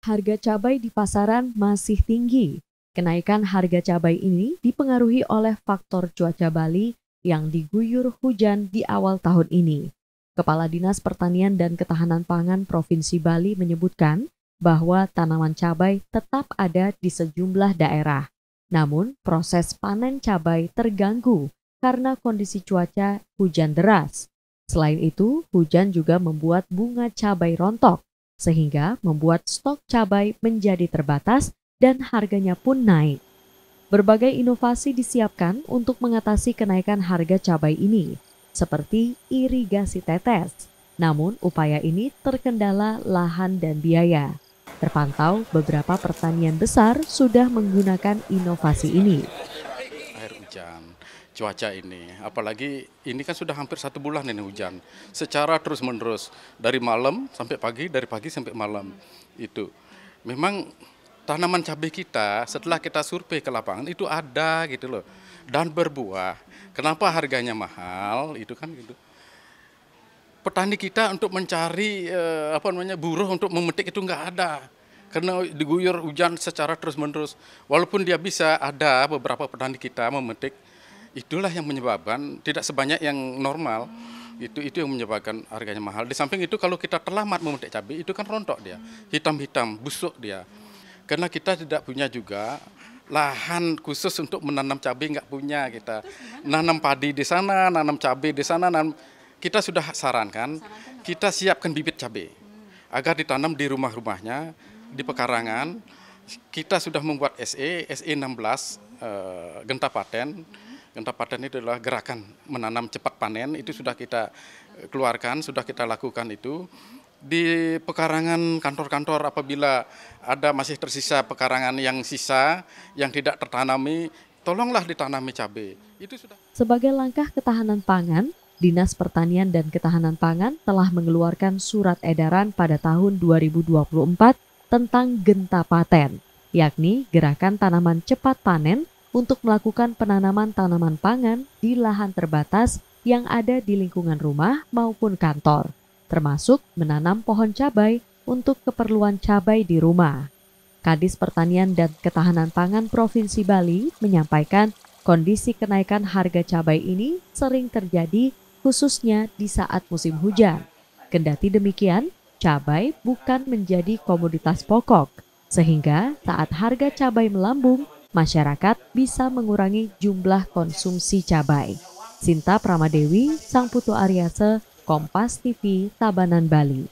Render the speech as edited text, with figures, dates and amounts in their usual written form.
Harga cabai di pasaran masih tinggi. Kenaikan harga cabai ini dipengaruhi oleh faktor cuaca Bali yang diguyur hujan di awal tahun ini. Kepala Dinas Pertanian dan Ketahanan Pangan Provinsi Bali menyebutkan bahwa tanaman cabai tetap ada di sejumlah daerah. Namun, proses panen cabai terganggu karena kondisi cuaca hujan deras. Selain itu, hujan juga membuat bunga cabai rontok, sehingga membuat stok cabai menjadi terbatas dan harganya pun naik. Berbagai inovasi disiapkan untuk mengatasi kenaikan harga cabai ini, seperti irigasi tetes. Namun, upaya ini terkendala lahan dan biaya. Terpantau beberapa pertanian besar sudah menggunakan inovasi ini. Air hujan, cuaca ini, apalagi ini kan sudah hampir 1 bulan ini hujan, secara terus-menerus, dari malam sampai pagi, dari pagi sampai malam. Itu memang tanaman cabai kita setelah kita survei ke lapangan itu ada gitu loh, dan berbuah. Kenapa harganya mahal? Itu kan gitu. Petani kita untuk mencari buruh untuk memetik itu nggak ada. Karena diguyur hujan secara terus-menerus. Walaupun dia bisa, ada beberapa petani kita memetik, itulah yang menyebabkan tidak sebanyak yang normal. Itu yang menyebabkan harganya mahal. Di samping itu kalau kita terlambat memetik cabai, itu kan rontok dia, hitam-hitam, busuk dia. Karena kita tidak punya juga lahan khusus untuk menanam cabai, nggak punya kita. Nanam padi di sana, nanam cabai di sana, kita sudah sarankan, kita siapkan bibit cabai agar ditanam di rumah-rumahnya, di pekarangan. Kita sudah membuat SE 16 Genta Paten. Genta Paten itu adalah gerakan menanam cepat panen, itu sudah kita keluarkan, sudah kita lakukan itu. Di pekarangan kantor-kantor apabila ada masih tersisa pekarangan yang sisa, yang tidak tertanami, tolonglah ditanami cabai. Itu sudah. Sebagai langkah ketahanan pangan, Dinas Pertanian dan Ketahanan Pangan telah mengeluarkan surat edaran pada tahun 2024 tentang Genta Paten, yakni gerakan tanaman cepat panen untuk melakukan penanaman tanaman pangan di lahan terbatas yang ada di lingkungan rumah maupun kantor, termasuk menanam pohon cabai untuk keperluan cabai di rumah. Kadis Pertanian dan Ketahanan Pangan Provinsi Bali menyampaikan kondisi kenaikan harga cabai ini sering terjadi khususnya di saat musim hujan. Kendati demikian, cabai bukan menjadi komoditas pokok, sehingga saat harga cabai melambung, masyarakat bisa mengurangi jumlah konsumsi cabai. Sinta Pramadewi, Sang Putu Aryase, Kompas TV, Tabanan, Bali.